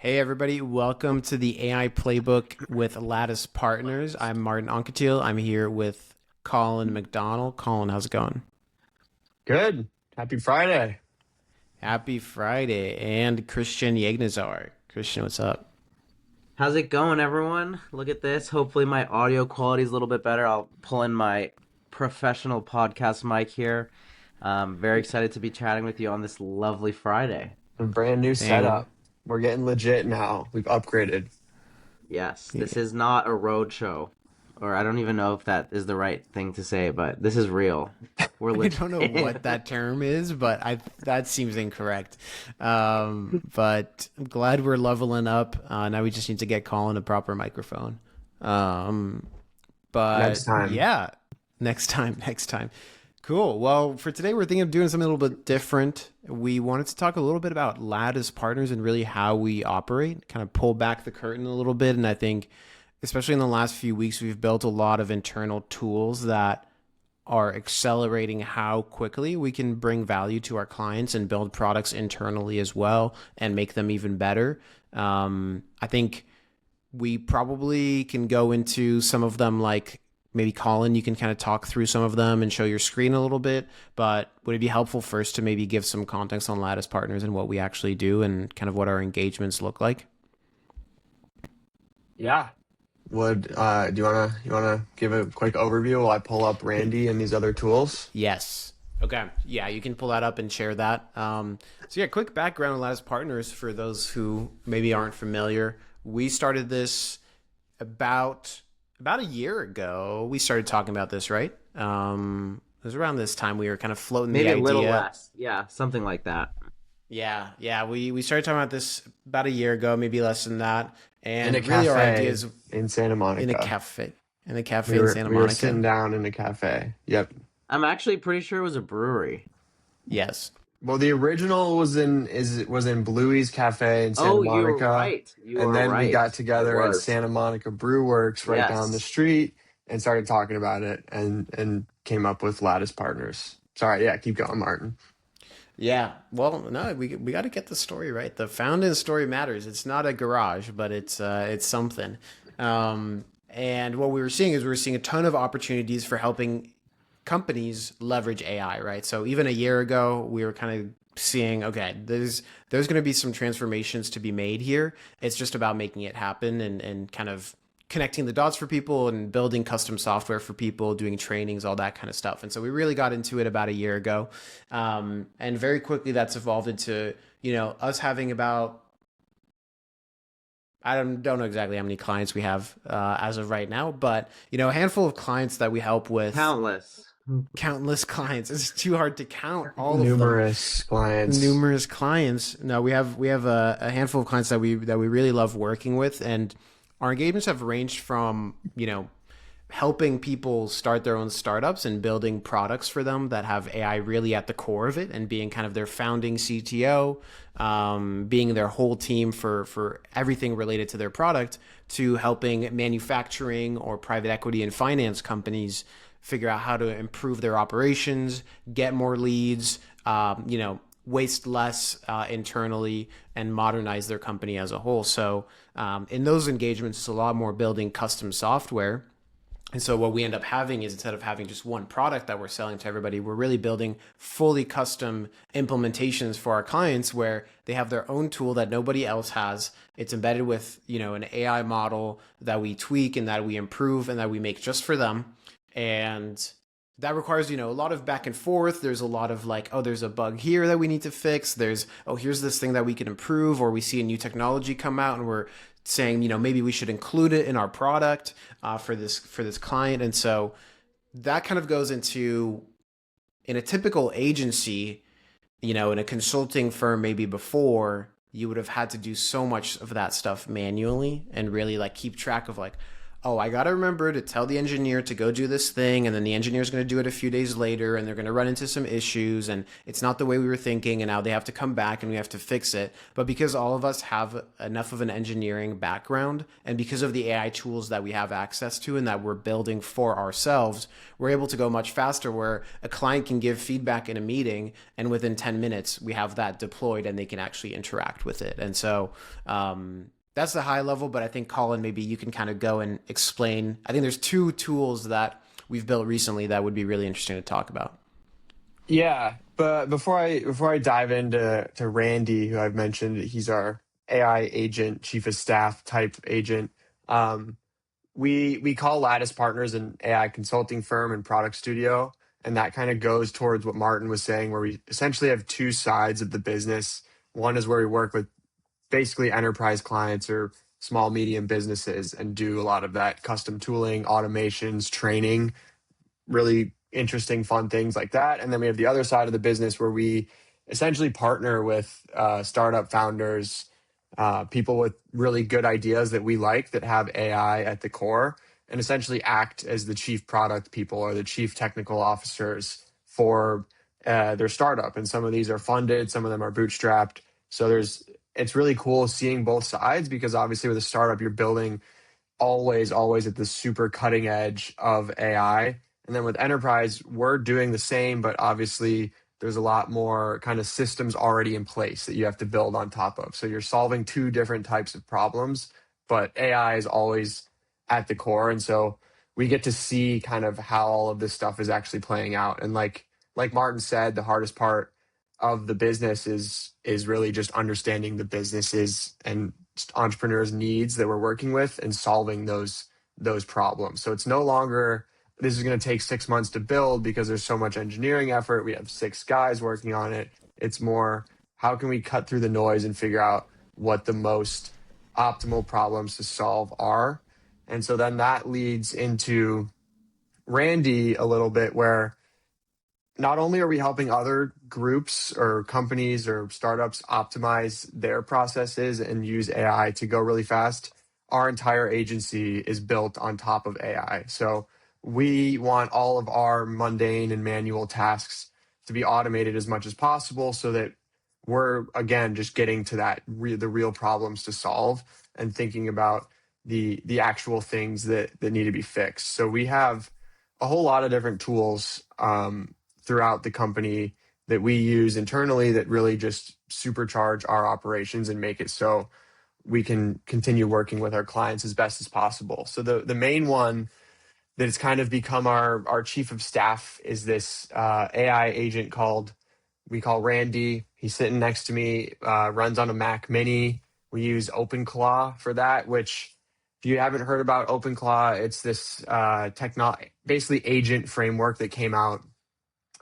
Hey everybody, welcome to the AI Playbook with Lattice Partners. I'm Martin Anquetil. I'm here with Colin McDonald. Colin, how's it going? Good. Happy Friday. Happy Friday. And Christian Yegnazar. Christian, what's up? How's it going, everyone? Look at this. Hopefully, my audio quality is a little bit better. I'll pull in my professional podcast mic here. Very excited to be chatting with you on this lovely Friday. A brand new Dang. setup. We're getting legit now. We've upgraded. Yes, Yeah. this is not a road show, or I don't even know if that is the right thing to say, but this is real. We're I don't know what legit. that term is, but I that seems incorrect. But I'm glad we're leveling up. Now we just need to get Colin a proper microphone. Um, Next but time. yeah, next time, next time. Cool. Well, for today, we're thinking of doing something a little bit different. We wanted to talk a little bit about Lattice Partners and really how we operate, kind of pull back the curtain a little bit. And I think, especially in the last few weeks, we've built a lot of internal tools that are accelerating how quickly we can bring value to our clients and build products internally as well and make them even better. I think we probably can go into some of them, like maybe Colin, you can kind of talk through some of them and show your screen a little bit. But would it be helpful first to maybe give some context on Lattice Partners and what we actually do and kind of what our engagements look like? Yeah. Would do you wanna give a quick overview while I pull up Randy and these other tools? Yes. Okay. Yeah, you can pull that up and share that. So yeah, quick background on Lattice Partners for those who maybe aren't familiar. We started this about about a year ago. We started talking about this, right? It was around this time we were kind of floating the Maybe a little idea. less. Yeah, something like that. Yeah. We started talking about this about a year ago, maybe less than that. In a And really, our cafe ideas in Santa in a Monica. cafe, We in were Santa we were Monica. sitting down in a cafe. Yep. I'm actually pretty sure it was a brewery. Yes. Well, the original was in Bluey's Cafe in Santa Oh, you were Monica, right. You and are then we right. got It together at was. Santa Monica Brew Works right down the Yes. street and started talking about it and came up with Lattice Partners. Sorry, yeah, keep going, Martin. Yeah. Well, no, we got to get the story right. The founding story matters. It's not a garage, but it's something. And what we were seeing is we were seeing a ton of opportunities for helping companies leverage AI, right? So even a year ago, we were kind of seeing, okay, there's going to be some transformations to be made here. It's just about making it happen and kind of connecting the dots for people and building custom software for people, doing trainings, all that kind of stuff. And so we really got into it about a year ago, and very quickly that's evolved into us having about I don't know exactly how many clients we have as of right now, but a handful of clients that we help with Countless. countless clients. It's too hard to count all of them. Numerous clients. Numerous clients. No, we have a handful of clients that we really love working with, and our engagements have ranged from helping people start their own startups and building products for them that have AI really at the core of it and being kind of their founding CTO, being their whole team for everything related to their product, to helping manufacturing or private equity and finance companies figure out how to improve their operations, get more leads, waste less internally, and modernize their company as a whole. So in those engagements, it's a lot more building custom software. And so what we end up having is, instead of having just one product that we're selling to everybody, we're really building fully custom implementations for our clients where they have their own tool that nobody else has. It's embedded with, an AI model that we tweak and that we improve and that we make just for them. And that requires, a lot of back and forth. There's a lot of like, oh, there's a bug here that we need to fix. There's, oh, here's this thing that we can improve, or we see a new technology come out and we're saying, maybe we should include it in our product for this client. And so that kind of goes into, in a typical agency, in a consulting firm, maybe before you would have had to do so much of that stuff manually and really like keep track of like, oh, I got to remember to tell the engineer to go do this thing, and then the engineer's going to do it a few days later, and they're going to run into some issues, and it's not the way we were thinking, and now they have to come back and we have to fix it. But because all of us have enough of an engineering background, and because of the AI tools that we have access to and that we're building for ourselves, we're able to go much faster where a client can give feedback in a meeting, and within 10 minutes, we have that deployed and they can actually interact with it. And so, that's the high level, but I think Colin, maybe you can kind of go and explain. I think there's two tools that we've built recently that would be really interesting to talk about. Yeah, but before I dive into Randy, who I've mentioned, he's our AI agent, chief of staff type agent. Um, we call Lattice Partners an AI consulting firm and product studio, and that kind of goes towards what Martin was saying, where we essentially have two sides of the business. One is where we work with basically enterprise clients or small medium businesses and do a lot of that custom tooling, automations, training, really interesting, fun things like that. And then we have the other side of the business where we essentially partner with startup founders, people with really good ideas that we like that have AI at the core, and essentially act as the chief product people or the chief technical officers for their startup. And some of these are funded, some of them are bootstrapped. So it's really cool seeing both sides because obviously with a startup, you're building always at the super cutting edge of AI. And then with enterprise, we're doing the same, but obviously there's a lot more kind of systems already in place that you have to build on top of. So you're solving two different types of problems, but AI is always at the core. And so we get to see kind of how all of this stuff is actually playing out. And like Martin said, the hardest part of the business is really just understanding the businesses and entrepreneurs' needs that we're working with and solving those problems. So it's no longer this is going to take 6 months to build because there's so much engineering effort. We have 6 guys working on it. It's more how can we cut through the noise and figure out what the most optimal problems to solve are. And so then that leads into Randy a little bit where not only are we helping other groups or companies or startups optimize their processes and use AI to go really fast, our entire agency is built on top of AI. So we want all of our mundane and manual tasks to be automated as much as possible so that we're again just getting to the real problems to solve and thinking about the actual things that need to be fixed. So we have a whole lot of different tools throughout the company that we use internally that really just supercharge our operations and make it so we can continue working with our clients as best as possible. So the main one that has kind of become our chief of staff is this AI agent we call Randy. He's sitting next to me, runs on a Mac Mini. We use OpenClaw for that, which if you haven't heard about OpenClaw, it's this basically agent framework that came out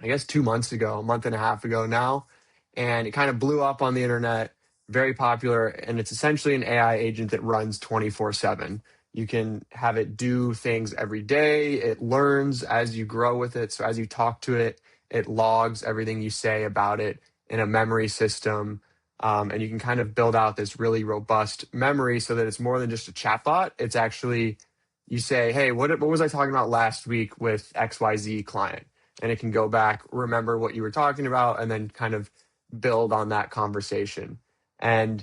I guess 2 months ago, a month and a half ago now. And it kind of blew up on the internet, very popular. And it's essentially an AI agent that runs 24/7. You can have it do things every day. It learns as you grow with it. So as you talk to it, it logs everything you say about it in a memory system. And you can kind of build out this really robust memory so that it's more than just a chatbot. It's actually, you say, hey, what was I talking about last week with XYZ client? And it can go back, remember what you were talking about, and then kind of build on that conversation. And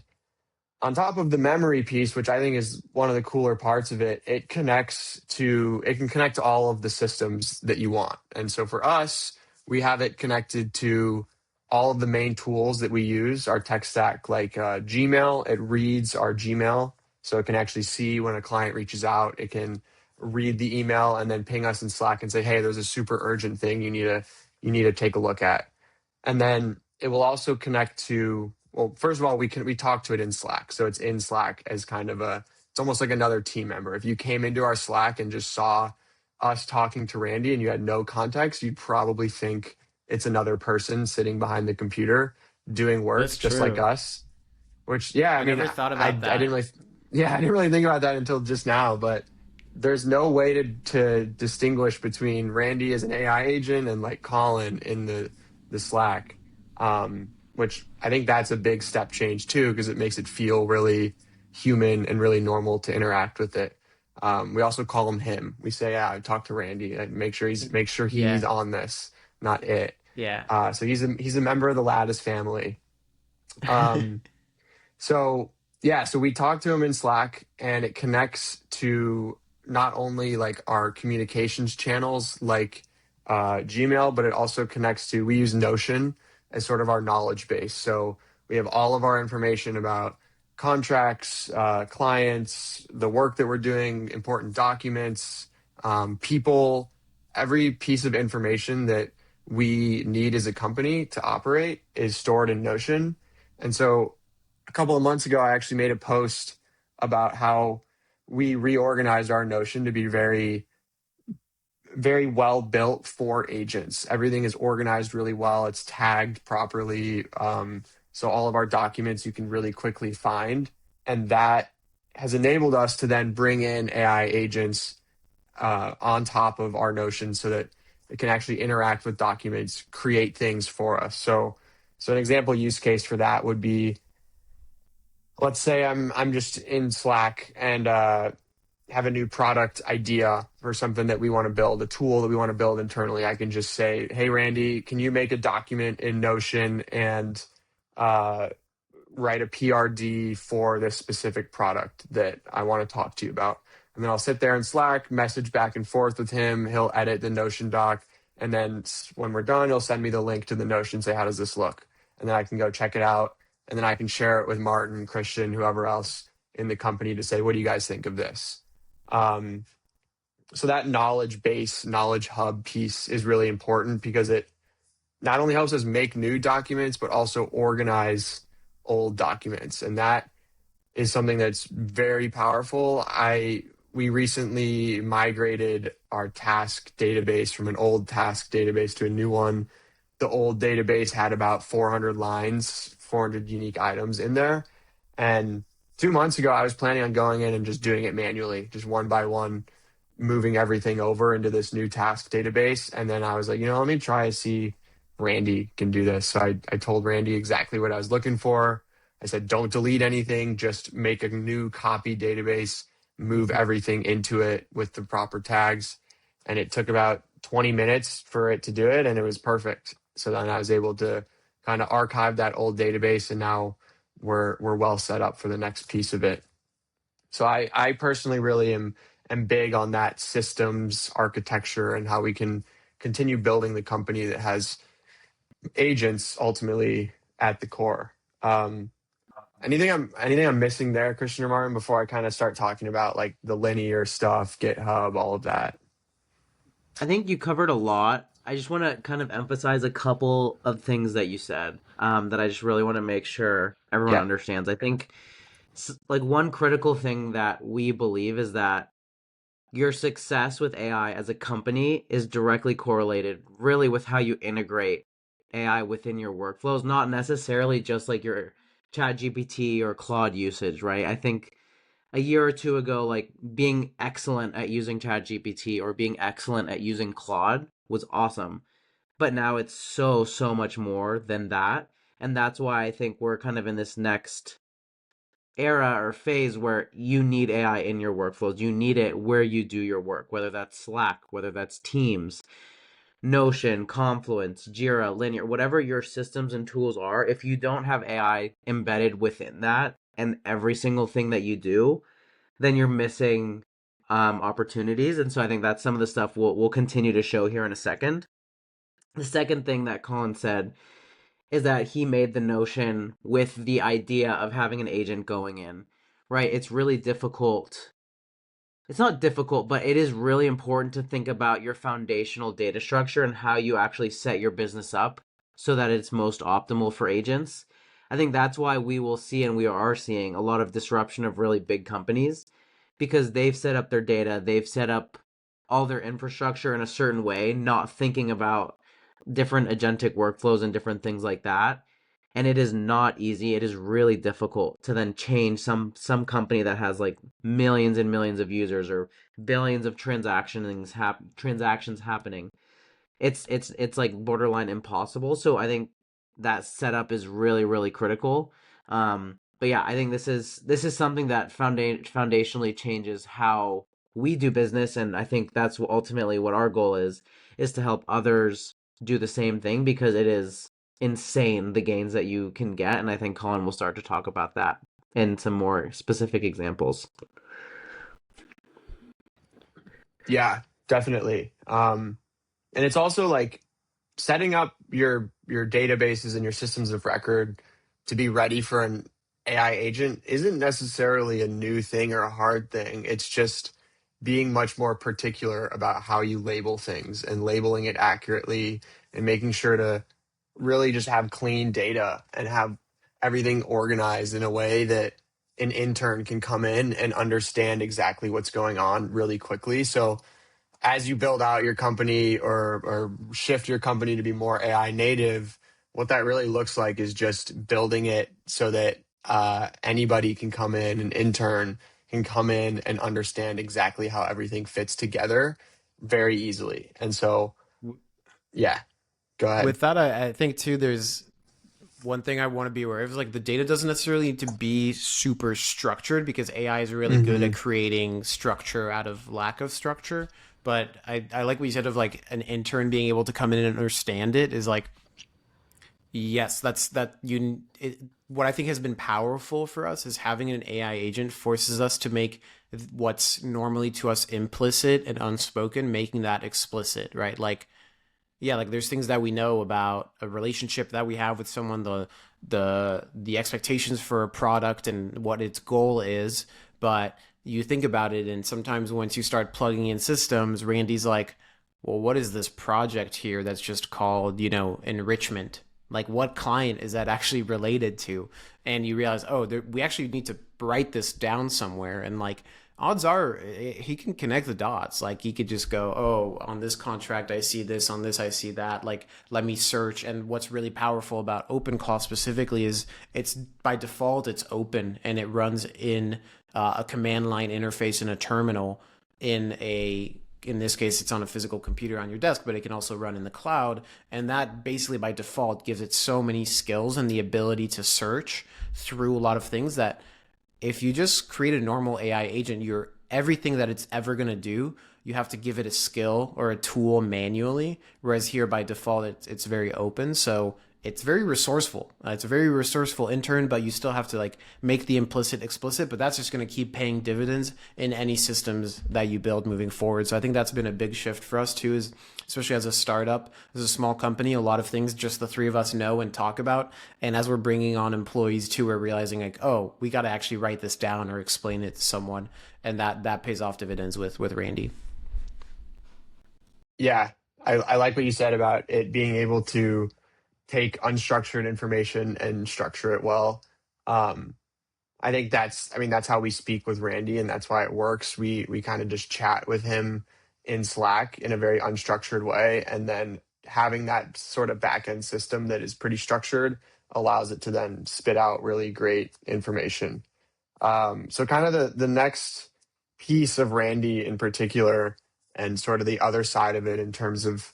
on top of the memory piece, which I think is one of the cooler parts of it, it can connect to all of the systems that you want. And so for us, we have it connected to all of the main tools that we use, our tech stack, like Gmail. It reads our Gmail, so it can actually see when a client reaches out. It can read the email and then ping us in Slack and say, "Hey, there's a super urgent thing you need to take a look at." And then it will also connect to, well, first of all, we talk to it in Slack. So it's in Slack as kind of it's almost like another team member. If you came into our Slack and just saw us talking to Randy and you had no context, you'd probably think it's another person sitting behind the computer doing work That's just like true. us. Which, yeah, I I mean, never thought I about didn't that. really, yeah, I didn't really think about that until just now. But there's no way to distinguish between Randy as an AI agent and like Colin in the Slack, which I think that's a big step change too because it makes it feel really human and really normal to interact with it. We also call him him. We say, yeah, I talked to Randy. Like, make sure he's Yeah. on this, not it. Yeah. So he's a member of the Lattice family. Um, so yeah, so we talk to him in Slack, and it connects to not only like our communications channels like Gmail, but it also connects to, we use Notion as sort of our knowledge base. So we have all of our information about contracts, clients, the work that we're doing, important documents, people, every piece of information that we need as a company to operate is stored in Notion. And so a couple of months ago, I actually made a post about how we reorganized our Notion to be very, very well built for agents. Everything is organized really well. It's tagged properly. So all of our documents you can really quickly find. And that has enabled us to then bring in AI agents on top of our Notion so that it can actually interact with documents, create things for us. So an example use case for that would be, let's say I'm just in Slack and have a new product idea for something that we want to build, a tool that we want to build internally. I can just say, "Hey, Randy, can you make a document in Notion and uh, write a PRD for this specific product that I want to talk to you about?" And then I'll sit there in Slack, message back and forth with him. He'll edit the Notion doc. And then when we're done, he'll send me the link to the Notion, say, "How does this look?" And then I can go check it out. And then I can share it with Martin, Christian, whoever else in the company to say, "What do you guys think of this?" Um, so that knowledge base, knowledge hub piece is really important because it not only helps us make new documents, but also organize old documents. And that is something that's very powerful. We recently migrated our task database from an old task database to a new one. The old database had about 400 lines, 400 unique items in there. And 2 months ago, I was planning on going in and just doing it manually, just one by one, moving everything over into this new task database. And then I was like, let me try to see Randy can do this. So I told Randy exactly what I was looking for. I said, don't delete anything, just make a new copy database, move everything into it with the proper tags. And it took about 20 minutes for it to do it, and it was perfect. So then I was able to kind of archive that old database, and now we're well set up for the next piece of it. So I personally really am big on that systems architecture and how we can continue building the company that has agents ultimately at the core. Anything I'm missing there, Christian or Martin, before I kind of start talking about like the linear stuff, GitHub, all of that? I think you covered a lot. I just want to kind of emphasize a couple of things that you said, that I just really want to make sure everyone Yeah. understands. I think like one critical thing that we believe is that your success with AI as a company is directly correlated really with how you integrate AI within your workflows, not necessarily just like your chat GPT or Claude usage, right? I think a year or two ago, like being excellent at using chat GPT or being excellent at using Claude was awesome. But now it's so, so much more than that. And that's why I think we're kind of in this next era or phase where you need AI in your workflows. You need it where you do your work, whether that's Slack, whether that's Teams, Notion, Confluence, Jira, Linear, whatever your systems and tools are. If you don't have AI embedded within that and every single thing that you do, then you're missing opportunities. And so I think that's some of the stuff we'll continue to show here in a second. The second thing that Colin said is that he made the Notion with the idea of having an agent going in, right? It's really difficult. It's not difficult, but it is really important to think about your foundational data structure and how you actually set your business up so that it's most optimal for agents. I think that's why we will see and we are seeing a lot of disruption of really big companies because they've set up their data, they've set up all their infrastructure in a certain way, not thinking about different agentic workflows and different things like that. And it is not easy. It is really difficult to then change some company that has like millions and millions of users or billions of transactions happening. It's like borderline impossible. So I think that setup is really really critical. But yeah, I think this is something that foundationally changes how we do business, and I think that's ultimately what our goal is to help others do the same thing, because it is insane the gains that you can get, and I think Colin will start to talk about that in some more specific examples. Yeah, definitely. And it's also like setting up your databases and your systems of record to be ready for an AI agent isn't necessarily a new thing or a hard thing. It's just being much more particular about how you label things and labeling it accurately and making sure to really just have clean data and have everything organized in a way that an intern can come in and understand exactly what's going on really quickly. So as you build out your company or shift your company to be more AI native, what that really looks like is just building it so that anybody can come in, an intern can come in and understand exactly how everything fits together very easily. And so, yeah, go ahead. With that, I think too, there's one thing I want to be aware of is like the data doesn't necessarily need to be super structured because AI is really good at Hmm. creating structure out of lack of structure. But I like what you said of like an intern being able to come in and understand it is like, yes, what I think has been powerful for us is having an AI agent forces us to make what's normally to us implicit and unspoken, making that explicit, right? Like, yeah, like there's things that we know about a relationship that we have with someone, the expectations for a product and what its goal is. But you think about it, and sometimes once you start plugging in systems, Randy's like, well, what is this project here that's just called, enrichment? Like, what client is that actually related to? And you realize, oh, we actually need to write this down somewhere. And like, odds are he can connect the dots. Like, he could just go, oh, on this contract, I see this, on this, I see that. Like, let me search. And what's really powerful about OpenClaw specifically is it's by default, it's open and it runs in a command line interface in a terminal in this case, it's on a physical computer on your desk, but it can also run in the cloud. And that basically by default gives it so many skills and the ability to search through a lot of things that if you just create a normal AI agent, you're everything that it's ever going to do, you have to give it a skill or a tool manually. Whereas here by default, it's very open. So it's very resourceful. It's a very resourceful intern, but you still have to like make the implicit explicit. But that's just going to keep paying dividends in any systems that you build moving forward. So I think that's been a big shift for us too, is especially as a startup, as a small company, a lot of things just the three of us know and talk about. And as we're bringing on employees too, we're realizing like, oh, we got to actually write this down or explain it to someone, and that pays off dividends with Randy. Yeah, I like what you said about it being able to take unstructured information and structure it well. Um, I think that's how we speak with Randy, and that's why it works. We kind of just chat with him in Slack in a very unstructured way, and then having that sort of back end system that is pretty structured allows it to then spit out really great information. So kind of the next piece of Randy in particular, and sort of the other side of it in terms of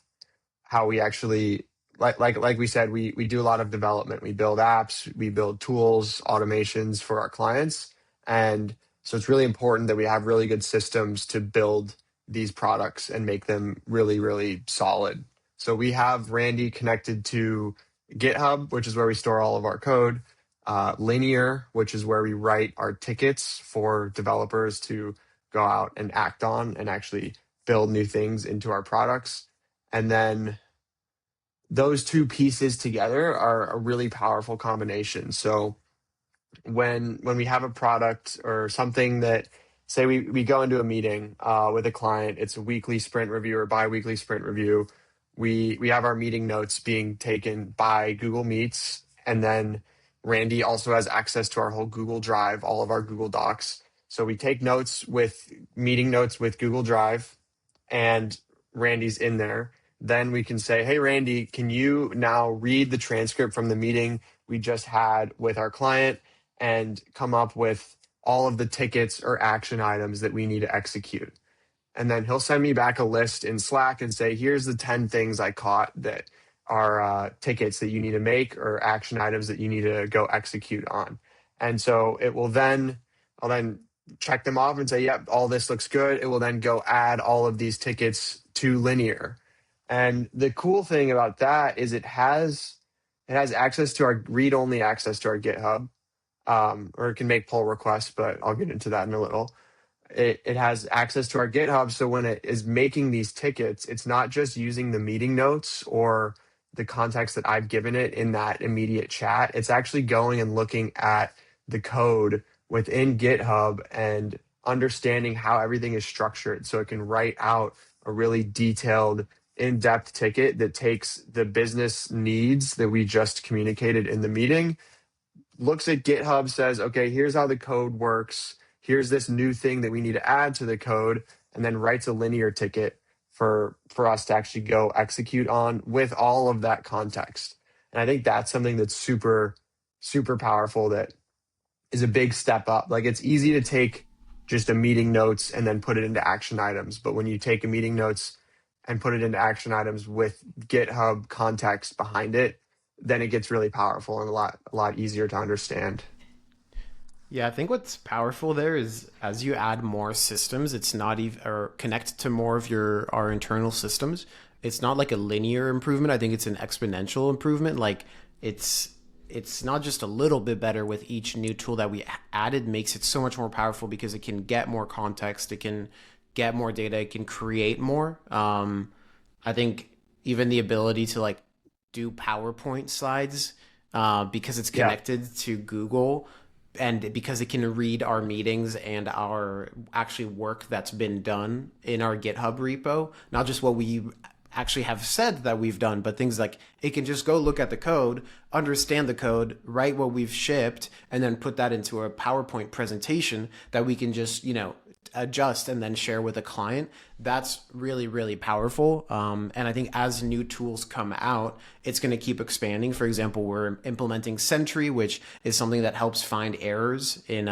how we actually like we said, we do a lot of development. We build apps, we build tools, automations for our clients. And so it's really important that we have really good systems to build these products and make them really, really solid. So we have Randy connected to GitHub, which is where we store all of our code, Linear, which is where we write our tickets for developers to go out and act on and actually build new things into our products. And then those two pieces together are a really powerful combination. So when we have a product or something that, say we go into a meeting with a client, it's a weekly sprint review or bi-weekly sprint review. We have our meeting notes being taken by Google Meets, and then Randy also has access to our whole Google Drive, all of our Google Docs. So we take notes with meeting notes with Google Drive, and Randy's in there. Then we can say, hey, Randy, can you now read the transcript from the meeting we just had with our client and come up with all of the tickets or action items that we need to execute? And then he'll send me back a list in Slack and say, here's the 10 things I caught that are tickets that you need to make or action items that you need to go execute on. And so I'll then check them off and say, yep, all this looks good. It will then go add all of these tickets to Linear. And the cool thing about that is it has access to our read-only access to our GitHub, or it can make pull requests, but I'll get into that in a little. It has access to our GitHub. So when it is making these tickets, it's not just using the meeting notes or the context that I've given it in that immediate chat. It's actually going and looking at the code within GitHub and understanding how everything is structured so it can write out a really detailed, in-depth ticket that takes the business needs that we just communicated in the meeting, looks at GitHub, says, okay, here's how the code works. Here's this new thing that we need to add to the code, and then writes a Linear ticket for us to actually go execute on with all of that context. And I think that's something that's super, super powerful, that is a big step up. Like, it's easy to take just a meeting notes and then put it into action items. But when you take a meeting notes and put it into action items with GitHub context behind it, then it gets really powerful and a lot easier to understand. Yeah, I think what's powerful there is as you add more systems, it's not even or connect to more of your our internal systems. It's not like a linear improvement. I think it's an exponential improvement. Like it's it's not just a little bit better with each new tool that we added makes it so much more powerful because it can get more context, it can get more data, it can create more. I think even the ability to like do PowerPoint slides because it's Yeah. connected to Google and because it can read our meetings and our actually work that's been done in our GitHub repo, not just what we actually have said that we've done, but things like it can just go look at the code, understand the code, write what we've shipped, and then put that into a PowerPoint presentation that we can just, adjust and then share with a client. That's really, really powerful. And I think as new tools come out, it's going to keep expanding. For example, we're implementing Sentry, which is something that helps find errors in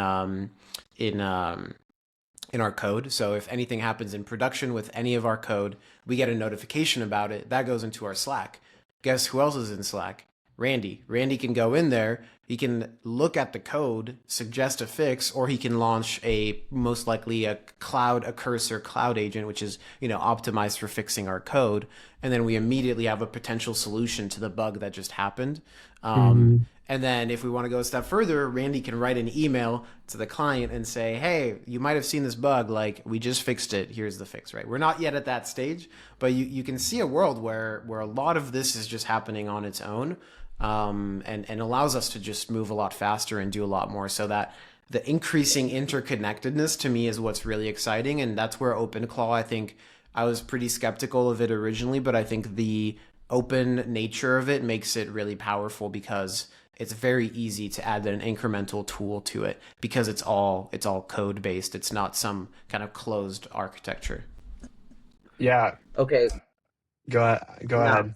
in our code. So if anything happens in production with any of our code, we get a notification about it. That goes into our Slack. Guess who else is in Slack? Randy. Randy can go in there. He can look at the code, suggest a fix, or he can launch a most likely a cursor cloud agent, which is optimized for fixing our code, and then we immediately have a potential solution to the bug that just happened. Hmm. And then if we want to go a step further, Randy can write an email to the client and say, hey, you might have seen this bug. Like, we just fixed it. Here's the fix, right? We're not yet at that stage, but you can see a world where a lot of this is just happening on its own, and allows us to just move a lot faster and do a lot more, so that the increasing interconnectedness to me is what's really exciting. And that's where OpenClaw, I think, I was pretty skeptical of it originally, but I think the open nature of it makes it really powerful because it's very easy to add an incremental tool to it because it's all code based. It's not some kind of closed architecture. Yeah. Okay, Go now, ahead.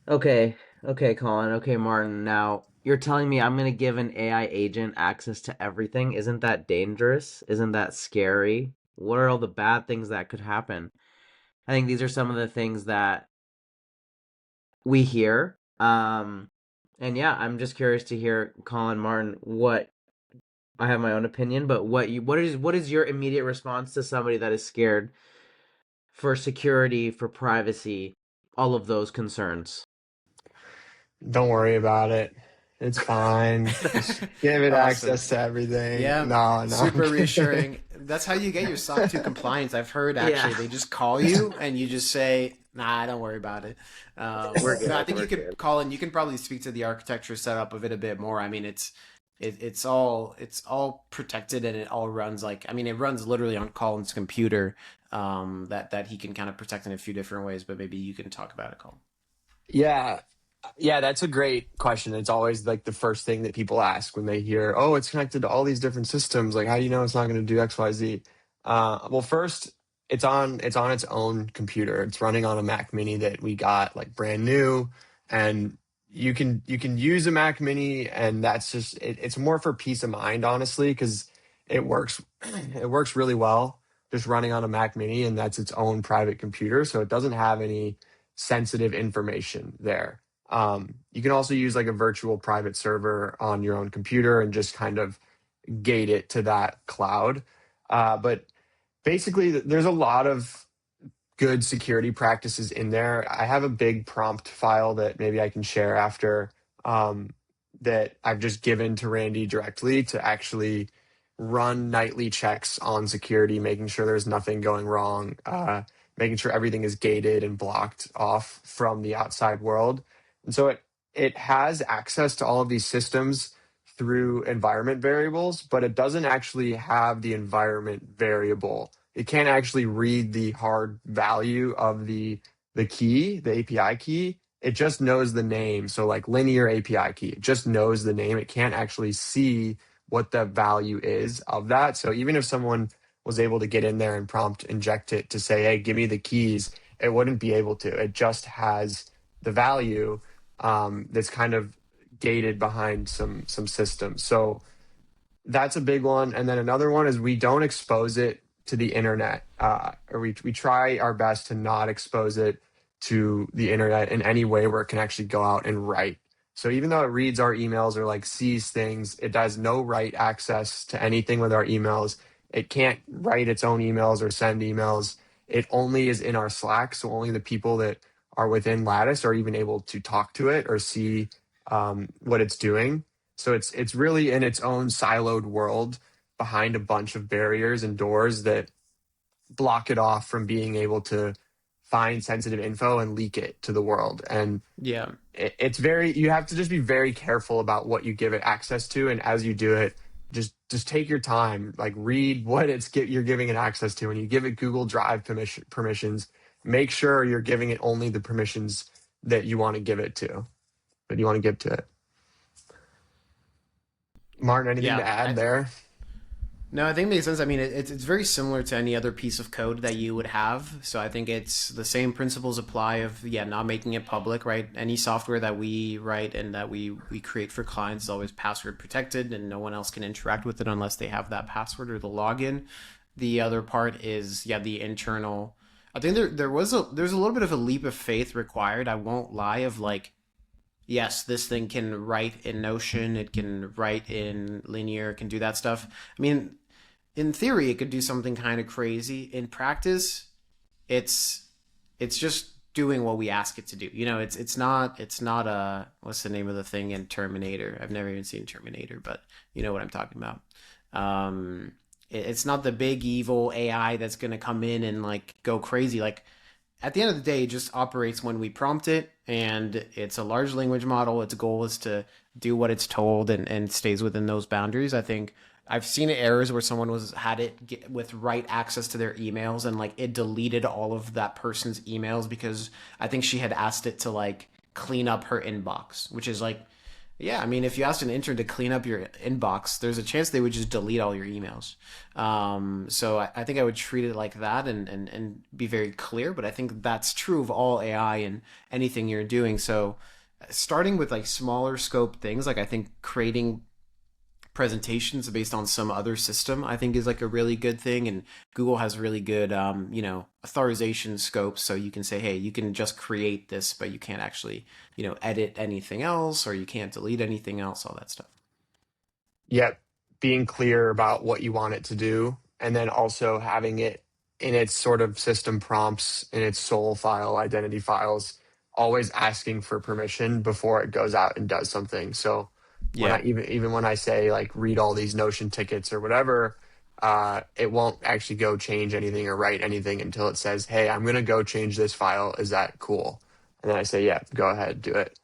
okay, okay, Colin, okay, Martin. Now, you're telling me I'm gonna give an AI agent access to everything? Isn't that dangerous? Isn't that scary? What are all the bad things that could happen? I think these are some of the things that we hear. And yeah, I'm just curious to hear, Colin, Martin, what I have my own opinion, but what is your immediate response to somebody that is scared for security, for privacy, all of those concerns? Don't worry about it. It's fine. Just give it Awesome. access to everything. Yeah, No, no. I'm super kidding. reassuring. That's how you get your SOC 2 compliance. I've heard Yeah, actually they just call you and you just say, "Nah, don't worry about it." we're No, I good. think you We're could good. call in. You can probably speak to the architecture setup of it a bit more. I mean, it's all protected and it all runs like, I mean, it runs literally on Colin's computer. That he can kind of protect in a few different ways. But maybe you can talk about it, Colin. Yeah. Yeah, that's a great question. It's always like the first thing that people ask when they hear, "Oh, it's connected to all these different systems. Like, how do you know it's not going to do X, Y, Z?" Well, first, it's on its own computer. It's running on a Mac Mini that we got like brand new, and you can use a Mac Mini, and that's just it's more for peace of mind, honestly, because it works it works really well just running on a Mac Mini, and that's its own private computer, so it doesn't have any sensitive information there. You can also use like a virtual private server on your own computer and just kind of gate it to that cloud. But basically, there's a lot of good security practices in there. I have a big prompt file that maybe I can share after, um, that I've just given to Randy directly to actually run nightly checks on security, making sure there's nothing going wrong, making sure everything is gated and blocked off from the outside world. And so it has access to all of these systems through environment variables, but it doesn't actually have the environment variable. It can't actually read the hard value of the key, the API key. It just knows the name. So like linear API key, it just knows the name. It can't actually see what the value is of that. So even if someone was able to get in there and prompt inject it to say, hey, give me the keys, it wouldn't be able to. It just has the value, that's kind of gated behind some systems. So that's a big one. And then another one is we don't expose it to the internet, or we try our best to not expose it to the internet in any way where it can actually go out and write. So even though it reads our emails or like sees things, it does no write access to anything with our emails. It can't write its own emails or send emails. It only is in our Slack. So only the people that are within Lattice are even able to talk to it or see, what it's doing. So it's really in its own siloed world behind a bunch of barriers and doors that block it off from being able to find sensitive info and leak it to the world. And Yeah. it's very, you have to just be very careful about what you give it access to. And as you do it, just take your time, like read what you're giving it access to. When you give it Google Drive permissions, make sure you're giving it only the permissions that you want to give it to, that you want to give to it. Martin, anything to Yeah. add there? No, I think it makes sense. I mean, it's very similar to any other piece of code that you would have. So I think it's the same principles apply of, yeah, not making it public, right? Any software that we write and that we create for clients is always password protected, and no one else can interact with it unless they have that password or the login. The other part is, yeah, the internal. I think there's a little bit of a leap of faith required. I won't lie, of like, yes, this thing can write in Notion, it can write in Linear, it can do that stuff. I mean, in theory, it could do something kind of crazy. In practice, it's it's just doing what we ask it to do. You know, it's not a, what's the name of the thing in Terminator? I've never even seen Terminator, but you know what I'm talking about. It's not the big evil AI that's going to come in and like go crazy. Like at the end of the day, it just operates when we prompt it, and it's a large language model. Its goal is to do what it's told, and stays within those boundaries. I think I've seen errors where someone was had it get, with write access to their emails, and like it deleted all of that person's emails because I think she had asked it to like clean up her inbox, which is like, yeah, I mean, if you asked an intern to clean up your inbox, there's a chance they would just delete all your emails. So I think I would treat it like that, and be very clear. But I think that's true of all AI and anything you're doing. So starting with like smaller scope things, like I think creating presentations based on some other system, I think is like a really good thing. And Google has really good, authorization scopes. So you can say, hey, you can just create this, but you can't actually, edit anything else, or you can't delete anything else, all that stuff. Yep. Being clear about what you want it to do, and then also having it in its sort of system prompts, in its soul file, identity files, always asking for permission before it goes out and does something. So when I Yeah. even when I say like read all these Notion tickets or whatever, it won't actually go change anything or write anything until it says, "Hey, I'm gonna go change this file. Is that cool?" And then I say, "Yeah, go ahead, do it."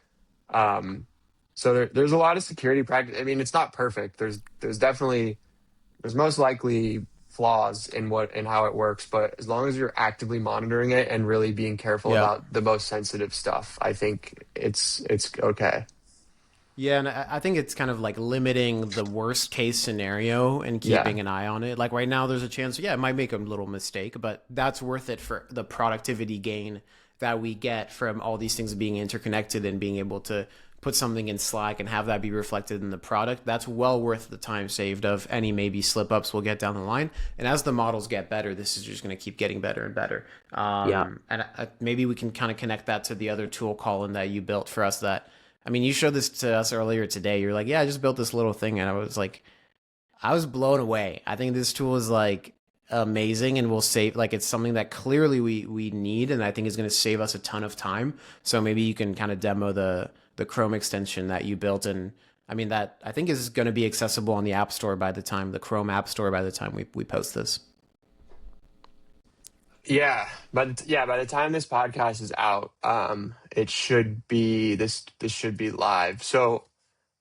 Um, so there's a lot of security practice. I mean, it's not perfect. There's definitely, there's most likely flaws in what and how it works, but as long as you're actively monitoring it and really being careful Yeah. about the most sensitive stuff, I think it's okay. Yeah, and I think it's kind of like limiting the worst case scenario and Yeah. keeping an eye on it. Like right now, there's a chance, yeah, it might make a little mistake, but that's worth it for the productivity gain that we get from all these things being interconnected and being able to put something in Slack and have that be reflected in the product. That's well worth the time saved of any maybe slip ups we'll get down the line. And as the models get better, this is just going to keep getting better and better. Yeah. And maybe we can kind of connect that to the other tool, Colin, that you built for us. That, I mean, you showed this to us earlier today. You're like, yeah, I just built this little thing. And I was like, I was blown away. I think this tool is like amazing and will save like it's something that clearly we need and I think is going to save us a ton of time. So maybe you can kind of demo the Chrome extension that you built and I mean that I think is going to be accessible on the App Store by the time the Chrome App Store by the time we post this. Yeah, but yeah, by the time this podcast is out, it should be this should be live. So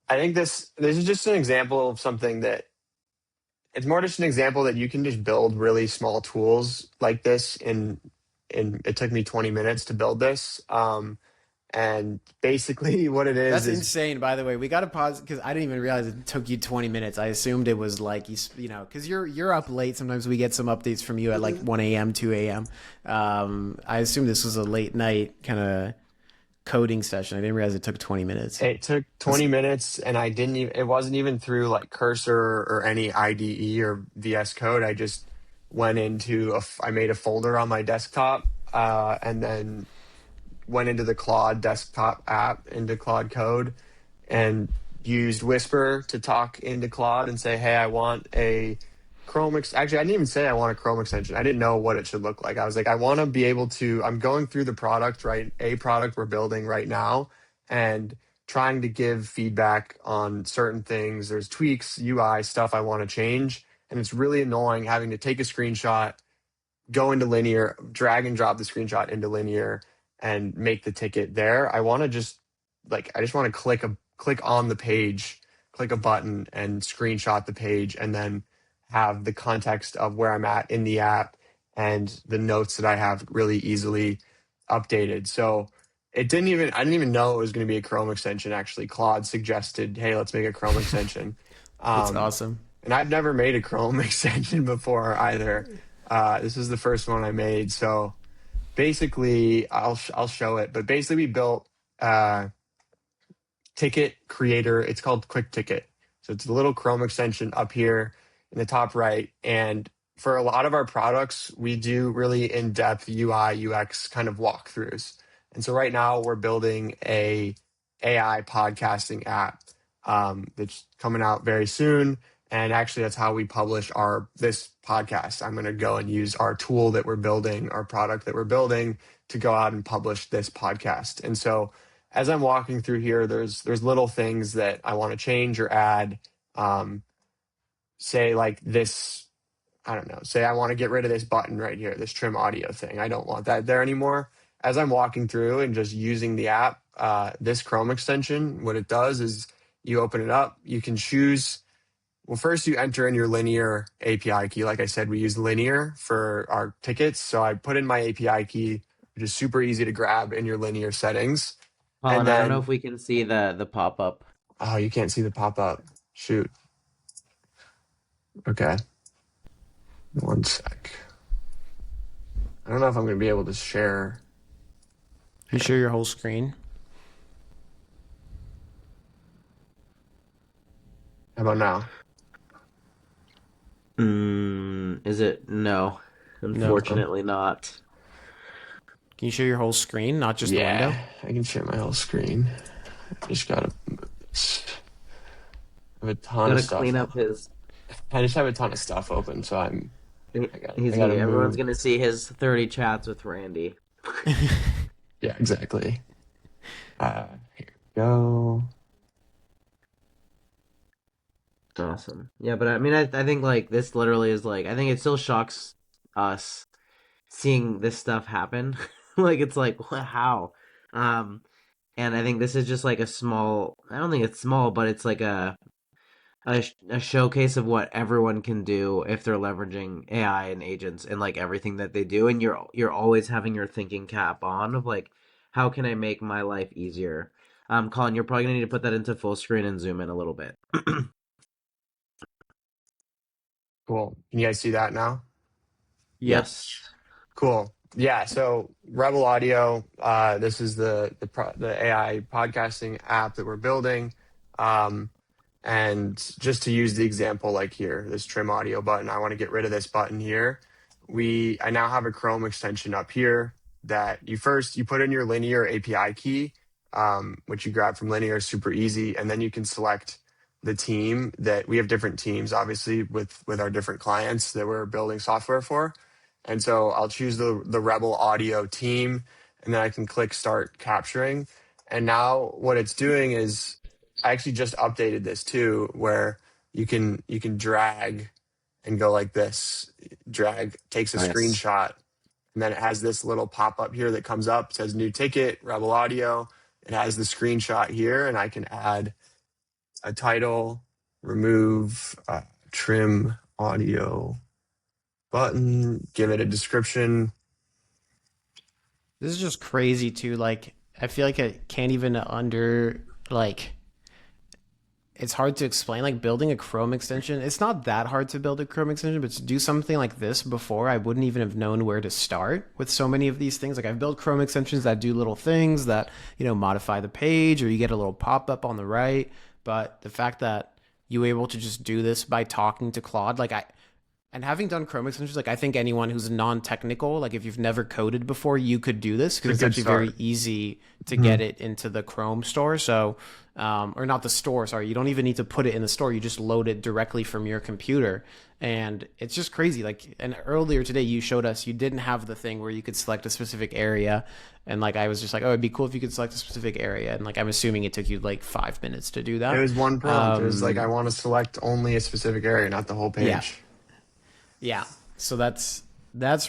I think this is just an example of something that it's more just an example that you can just build really small tools like this in it took me 20 minutes to build this. And basically what it That's is insane, by the way. We got to pause because I didn't even realize it took you 20 minutes. I assumed it was like you know, because you're up late. Sometimes we get some updates from you at like 1 a.m., 2 a.m. I assumed this was a late night kind of coding session. I didn't realize it took 20 minutes. it took 20 minutes and I didn't even it wasn't even through like Cursor or any IDE or VS Code. I just went into I made a folder on my desktop and then went into the Claude desktop app into Claude Code and used Whisper to talk into Claude and say, hey, I want a Actually, I didn't even say I want a Chrome extension. I didn't know what it should look like. I was like, I want to be able to, I'm going through the product, right? A product we're building right now and trying to give feedback on certain things. There's tweaks, UI stuff I want to change. And it's really annoying having to take a screenshot, go into Linear, drag and drop the screenshot into Linear, and make the ticket there. I want to just I just want to click on the page, click a button, and screenshot the page, and then have the context of where I'm at in the app and the notes that I have really easily updated. So I didn't even know it was going to be a Chrome extension. Actually, Claude suggested, hey, let's make a Chrome extension. That's Um, awesome. and I've never made a Chrome extension before either. This is the first one I made. So basically, I'll show it. But basically, we built ticket creator. It's called Quick Ticket. So it's a little Chrome extension up here in the top right. And for a lot of our products, we do really in-depth UI, UX kind of walkthroughs. And so right now we're building a AI podcasting app that's coming out very soon. And actually, that's how we publish this podcast. I'm going to go and use our tool that we're building, our product that we're building, to go out and publish this podcast. And so as I'm walking through here, there's little things that I want to change or add. Say like this, I don't know. Say I want to get rid of this button right here, this trim audio thing. I don't want that there anymore. As I'm walking through and just using the app, this Chrome extension, what it does is you open it up. You can choose. Well, first you enter in your Linear API key. Like I said, we use Linear for our tickets. So I put in my API key, which is super easy to grab in your Linear settings. And Colin, I don't know then, if we can see the pop up. oh, you can't see the pop up. Shoot. Okay. One sec. I don't know if I'm going to be able to share. Can you share your whole screen? How about now? Is it? No, unfortunately not. Can you share your whole screen, not just the Yeah, window? I can share my whole screen. I just got to move this. I have a ton Gotta of stuff. clean up his. I just have a ton of stuff open, so I He's gotta everyone's move. gonna see his 30 chats with Randy. Yeah, exactly. Here we go. Awesome. Yeah, but I mean, I think like this literally is like I think it still shocks us seeing this stuff happen. Like it's like how, um, and I think this is just like a small. I don't think it's small, but it's like a showcase of what everyone can do if they're leveraging AI and agents and like everything that they do. And you're always having your thinking cap on of like, how can I make my life easier? Colin, you're probably gonna need to put that into full screen and zoom in a little bit. Cool. Can you guys see that now? Yes. Cool. Yeah. So Rebel Audio, this is the AI podcasting app that we're building. Um, and just to use the example, like here, this trim audio button, I want to get rid of this button here. I now have a Chrome extension up here that you put in your Linear API key, which you grab from Linear, super easy, and then you can select the team that we have different teams, obviously, with our different clients that we're building software for. And so I'll choose the Rebel Audio team, and then I can click start capturing. And now what it's doing is I actually just updated this too, where you can drag and go like this. Drag takes a Nice. screenshot, and then it has this little pop up here that comes up. It says new ticket, Rebel Audio. It has the screenshot here, and I can add a title, remove, trim audio button, give it a description. This is just crazy too. Like I feel like I can't even like it's hard to explain. Like building a Chrome extension, it's not that hard to build a Chrome extension, but to do something like this before, I wouldn't even have known where to start with so many of these things. Like I've built Chrome extensions that do little things that, modify the page or you get a little pop-up on the right. But the fact that you were able to just do this by talking to Claude, and having done Chrome extensions, like I think anyone who's non-technical, like if you've never coded before, you could do this It's a because it's good actually start. very easy to get Mhm. it into the Chrome store. So, or not the store, sorry, you don't even need to put it in the store. You just load it directly from your computer, and it's just crazy. Like, and earlier today, you showed us you didn't have the thing where you could select a specific area, and like I was just like, oh, it'd be cool if you could select a specific area, and like I'm assuming it took you like 5 minutes to do It that. was one prompt. It was like, I want to select only a specific area, not the whole Yeah, page. yeah. So that's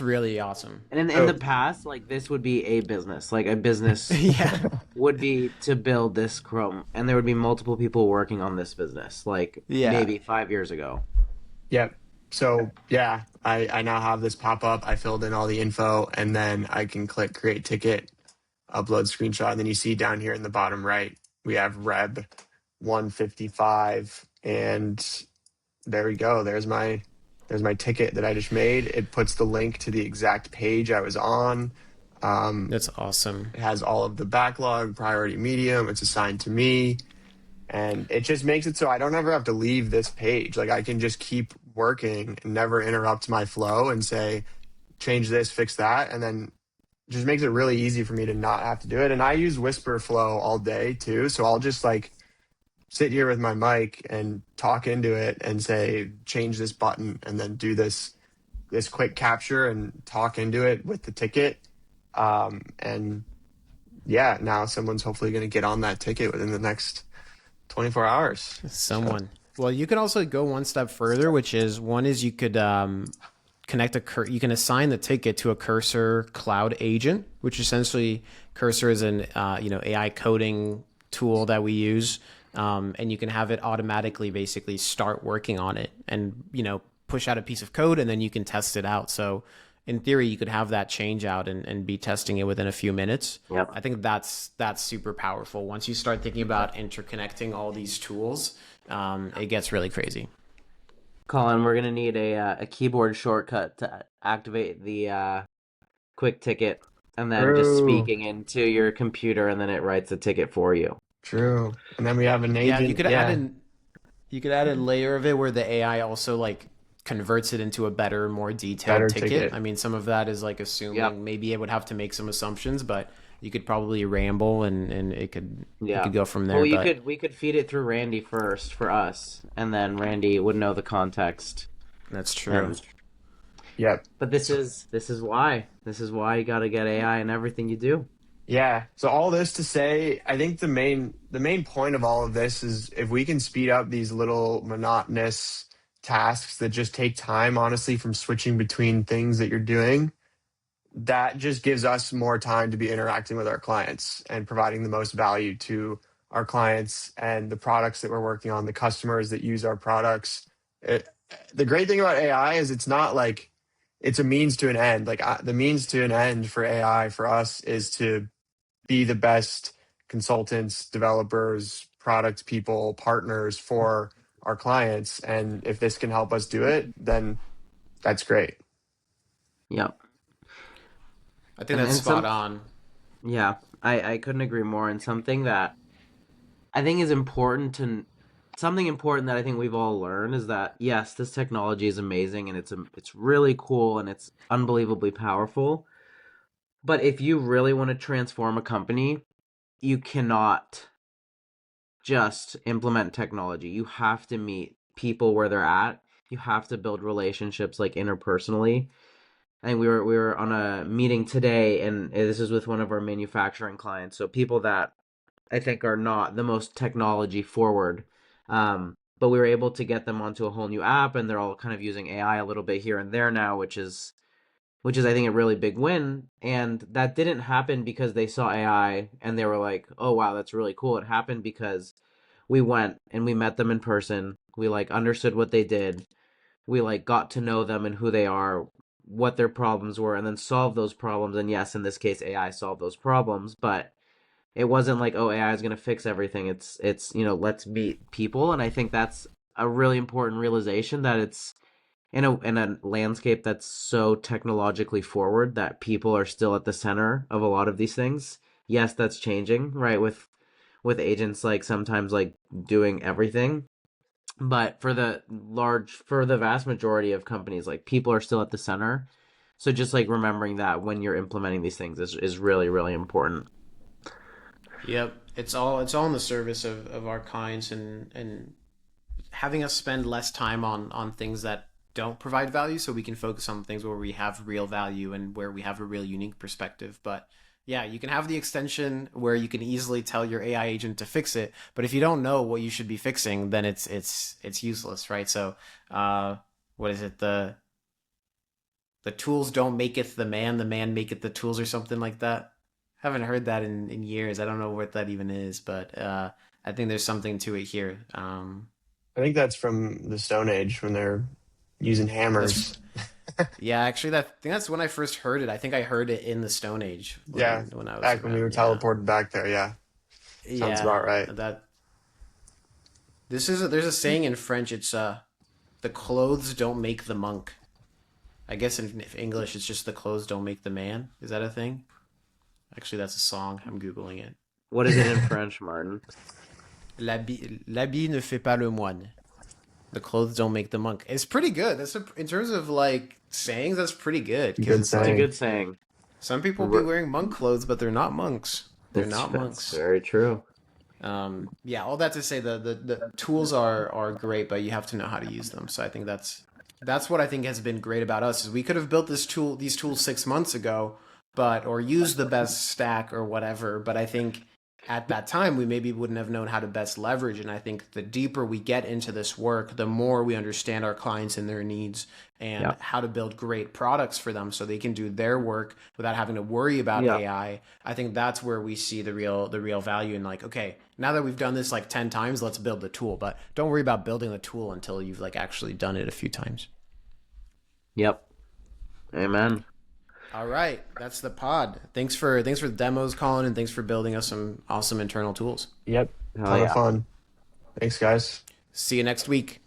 really awesome. And in the So, past, like this would be a business. Like a business Yeah. would be to build this Chrome, and there would be multiple people working on this business, like Yeah. maybe 5 years ago. yep. So, yeah, I now have this pop up. I filled in all the info, and then I can click create ticket, upload screenshot. And then you see down here in the bottom right, we have Reb 155. And there we go. There's my ticket that I just made. It puts the link to the exact page I was on. That's awesome. It has all of the backlog, priority medium. It's assigned to me. And it just makes it so I don't ever have to leave this page. Like I can just keep working and never interrupt my flow and say, change this, fix that. And then just makes it really easy for me to not have to do it. And I use Whisper Flow all day too. So I'll just like sit here with my mic and talk into it and say, change this button and then do this quick capture and talk into it with the ticket. And yeah, now someone's hopefully going to get on that ticket within the next 24 hours. So Someone. Well, you can also go one step further, which is one is you could connect you can assign the ticket to a Cursor cloud agent, which essentially Cursor is an AI coding tool that we use, and you can have it automatically basically start working on it and push out a piece of code and then you can test it out. So in theory, you could have that change out and be testing it within a few minutes. Yep. I think that's super powerful. Once you start thinking about interconnecting all these tools, it gets really crazy. Colin, we're gonna need a keyboard shortcut to activate the quick ticket, and then just true, speaking into your computer, and then it writes a ticket for you. true. And then we have an Yeah, agent. Yeah, you could add a layer of it where the AI also like converts it into a better, more detailed better ticket. ticket. I mean, some of that is like Yep. assuming maybe it would have to make some assumptions, but you could probably ramble and it Yeah. could go from Well, there. But we could feed it through Randy first for us, and then Randy would know the context. that's true. And Yep. but this is why you got to get AI in everything you do. Yeah. So all this to say, I think the main point of all of this is if we can speed up these little monotonous tasks that just take time, honestly, from switching between things that you're doing, that just gives us more time to be interacting with our clients and providing the most value to our clients and the products that we're working on, the customers that use our products. It, the great thing about AI is it's not like it's a means to an end. Like the means to an end for AI for us is to be the best consultants, developers, product people, partners for our clients. And if this can help us do it, then that's great. Yep. I think that's And spot some on. yeah, I couldn't agree more. And something that I think is important to something important that I think we've all learned is that yes, this technology is amazing and it's really cool and it's unbelievably powerful. But if you really want to transform a company, you cannot just implement technology. You have to meet people where they're at. You have to build relationships like interpersonally. I think we were on a meeting today, and this is with one of our manufacturing clients. So people that I think are not the most technology forward. But we were able to get them onto a whole new app, and they're all kind of using AI a little bit here and there now, which is I think a really big win. And that didn't happen because they saw AI and they were like, "Oh wow, that's really cool." It happened because we went and we met them in person. We like understood what they did. We like got to know them and who they are, what their problems were, and then solve those problems. And yes, in this case, AI solved those problems, but it wasn't like, oh, AI is going to fix everything. It's let's meet people, and I think that's a really important realization that it's in a landscape that's so technologically forward that people are still at the center of a lot of these things. Yes, that's changing, right? With agents like sometimes like doing everything, but for the vast majority of companies, like people are still at the center. So just like remembering that when you're implementing these things is really, really important. Yep. It's all in the service of our clients, and having us spend less time on things that don't provide value so we can focus on things where we have real value and where we have a real unique perspective. But yeah, you can have the extension where you can easily tell your AI agent to fix it, but if you don't know what you should be fixing, then it's useless, right? So what is it, the tools don't maketh the man maketh the tools, or something like that. Haven't heard that in years. I don't know what that even is, but I think there's something to it here. I think that's from the Stone Age when they're using That's hammers. Yeah, actually, I think that's when I first heard it. I think I heard it in the Stone Age Yeah, when I was back when we were around. Yeah, teleported back there. Yeah, sounds yeah. about right. That there's a saying in French. It's the clothes don't make the monk. I guess in English it's just the clothes don't make the man. Is that a thing? Actually, that's a song. I'm googling it. What is it in French, Martin? L'habit ne fait pas le moine. The clothes don't make the monk. It's pretty good. In terms of like sayings, that's pretty good because Good it's It's a like saying. good saying. some people be R- wearing monk clothes, but they're not monks. They're not That's monks. very true. Yeah, all that to say, the tools are great, but you have to know how to use them. So I think that's what I think has been great about us is we could have built these tools 6 months ago, but or used the best stack or whatever. But I think at that time we maybe wouldn't have known how to best leverage. And I think the deeper we get into this work, the more we understand our clients and their needs and Yeah. how to build great products for them so they can do their work without having to worry about Yeah. AI. I think that's where we see the real value in like, okay, now that we've done this like 10 times, let's build the tool. But don't worry about building the tool until you've like actually done it a few times. Yep. Amen. All right, that's the pod. Thanks for the demos, Colin, and thanks for building us some awesome internal tools. Yep, Oh ton of yeah. fun. Thanks, guys. See you next week.